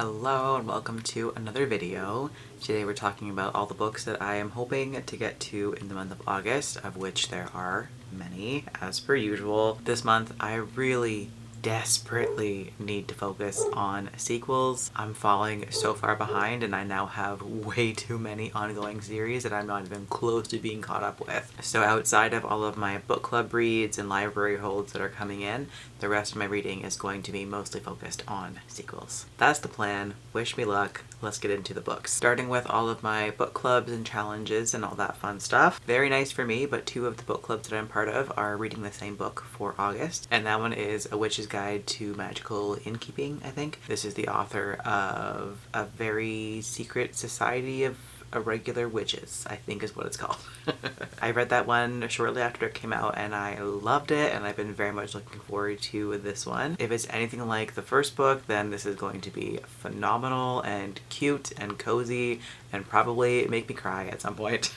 Hello and welcome to another video. Today we're talking about all the books that I am hoping to get to in the month of August, of which there are many, as per usual. This month I really desperately need to focus on sequels. I'm falling so far behind and I now have way too many ongoing series that I'm not even close to being caught up with. So outside of all of my book club reads and library holds that are coming in, the rest of my reading is going to be mostly focused on sequels. That's the plan. Wish me luck. Let's get into the books. Starting with all of my book clubs and challenges and all that fun stuff. Very nice for me, but two of the book clubs that I'm part of are reading the same book for August. And that one is A Witch's Guide to Magical Innkeeping, I think. This is the author of A Very Secret Society of Irregular Witches, I think is what it's called. I read that one shortly after it came out and I loved it, and I've been very much looking forward to this one. If it's anything like the first book, then this is going to be phenomenal and cute and cozy and probably make me cry at some point.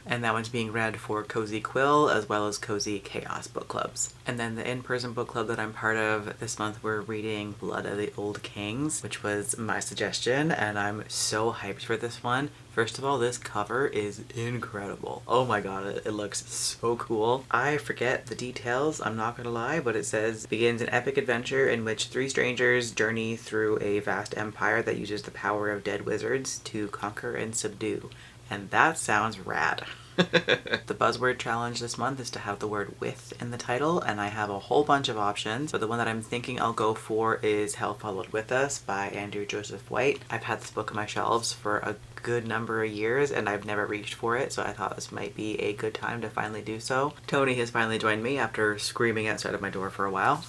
And that one's being read for Cozy Quill as well as Cozy Chaos book clubs. And then the in-person book club that I'm part of this month, we're reading Blood of the Old Kings, which was my suggestion, and I'm so hyped for this one. First of all, this cover is incredible. Oh my god, it looks so cool. I forget the details, I'm not gonna lie, but it says, begins an epic adventure in which three strangers journey through a vast empire that uses the power of dead wizards to conquer and subdue. And that sounds rad. The buzzword challenge this month is to have the word with in the title, and I have a whole bunch of options, but the one that I'm thinking I'll go for is Hell Followed With Us by Andrew Joseph White. I've had this book on my shelves for a good number of years and I've never reached for it, so I thought this might be a good time to finally do so. Tony has finally joined me after screaming outside of my door for a while.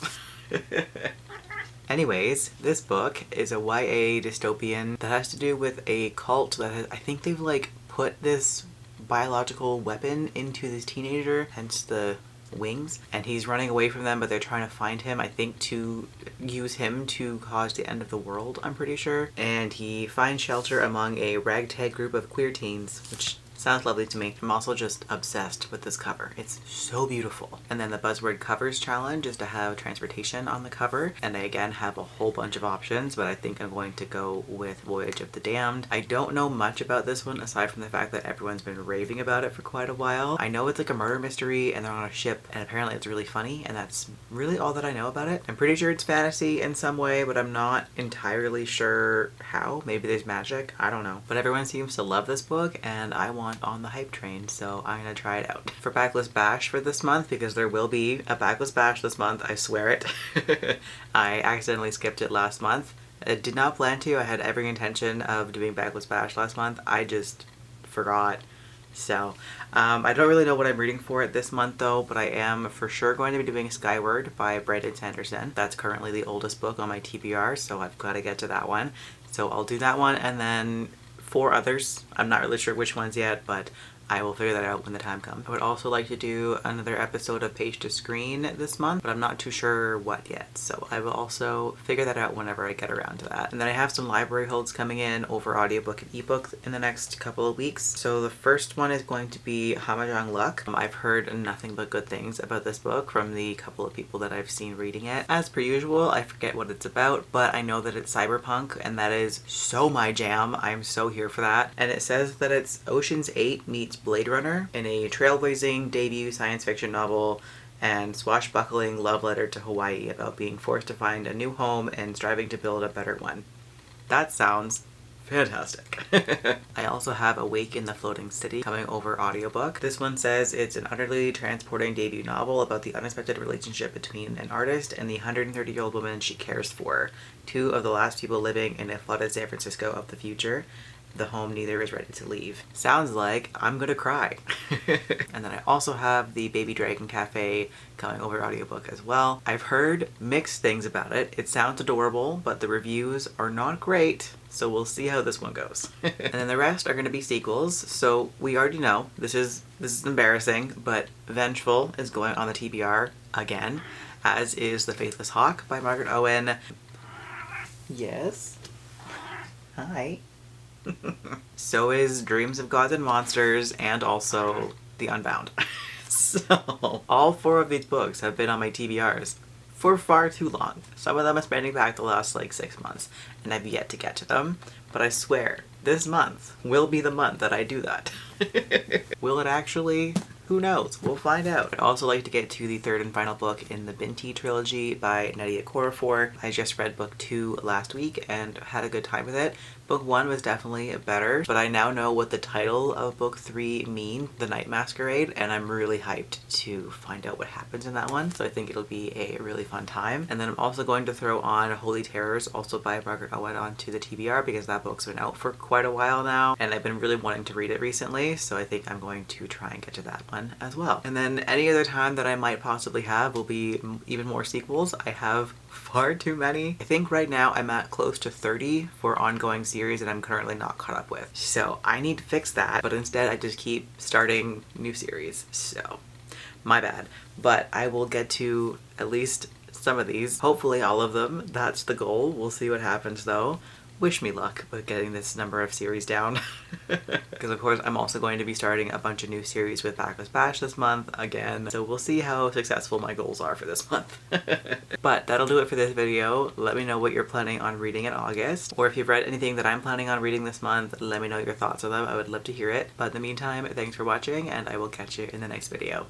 Anyways, this book is a YA dystopian that has to do with a cult that has, I think they've like put this biological weapon into this teenager, hence the wings, and he's running away from them, but they're trying to find him, I think, to use him to cause the end of the world, I'm pretty sure. And he finds shelter among a ragtag group of queer teens, which sounds lovely to me. I'm also just obsessed with this cover. It's so beautiful. And then the buzzword covers challenge is to have transportation on the cover. And I again have a whole bunch of options, but I think I'm going to go with Voyage of the Damned. I don't know much about this one aside from the fact that everyone's been raving about it for quite a while. I know it's like a murder mystery and they're on a ship and apparently it's really funny, and that's really all that I know about it. I'm pretty sure it's fantasy in some way, but I'm not entirely sure how. Maybe there's magic. I don't know. But everyone seems to love this book and I want on the hype train, so I'm gonna try it out. For Backless Bash for this month, because there will be a Backless Bash this month, I swear it. I accidentally skipped it last month. I did not plan to. I had every intention of doing Backless Bash last month. I just forgot. So, I don't really know what I'm reading for it this month though, but I am for sure going to be doing Skyward by Sanderson. That's currently the oldest book on my TBR, so I've got to get to that one. So I'll do that one, and then 4 others. I'm not really sure which ones yet, but I will figure that out when the time comes. I would also like to do another episode of Page to Screen this month, but I'm not too sure what yet, so I will also figure that out whenever I get around to that. And then I have some library holds coming in over audiobook and ebook in the next couple of weeks. So the first one is going to be Hammajang Luck. I've heard nothing but good things about this book from the couple of people that I've seen reading it. As per usual, I forget what it's about, but I know that it's cyberpunk, and that is so my jam. I'm so here for that. And it says that it's Ocean's 8 meets Blade Runner in a trailblazing debut science fiction novel and swashbuckling love letter to Hawaii about being forced to find a new home and striving to build a better one. That sounds fantastic. I also have Awake in the Floating City coming over audiobook. This one says it's an utterly transporting debut novel about the unexpected relationship between an artist and the 130-year-old woman she cares for, 2 of the last people living in a flooded San Francisco of the future. The home neither is ready to leave. Sounds like I'm gonna cry. And then I also have the Baby Dragon Cafe coming over audiobook as well. I've heard mixed things about it. It sounds adorable, but the reviews are not great, so we'll see how this one goes. And then the rest are gonna be sequels, so we already know, this is embarrassing, but Vengeful is going on the TBR again, as is The Faithless Hawk by Margaret Owen. Yes? Hi. So is Dreams of Gods and Monsters, and also The Unbound. So all 4 of these books have been on my TBRs for far too long. Some of them are spanning back the last like 6 months, and I've yet to get to them. But I swear, this month will be the month that I do that. Will it actually? Who knows? We'll find out. I'd also like to get to the third and final book in the Binti trilogy by Nnedi Okorafor. I just read book 2 last week and had a good time with it. Book 1 was definitely better, but I now know what the title of book 3 means, The Night Masquerade, and I'm really hyped to find out what happens in that one, so I think it'll be a really fun time. And then I'm also going to throw on Holy Terrors, also by Margaret Owen, onto the TBR because that book's been out for quite a while now, and I've been really wanting to read it recently, so I think I'm going to try and get to that one as well. And then any other time that I might possibly have will be even more sequels. I have far too many. I think right now I'm at close to 30 for ongoing series that I'm currently not caught up with. So I need to fix that, but instead I just keep starting new series. So my bad. But I will get to at least some of these. Hopefully all of them. That's the goal. We'll see what happens though. Wish me luck with getting this number of series down. Because of course I'm also going to be starting a bunch of new series with Backless Bash this month again. So we'll see how successful my goals are for this month. But that'll do it for this video. Let me know what you're planning on reading in August. Or if you've read anything that I'm planning on reading this month, let me know your thoughts on them. I would love to hear it. But in the meantime, thanks for watching and I will catch you in the next video.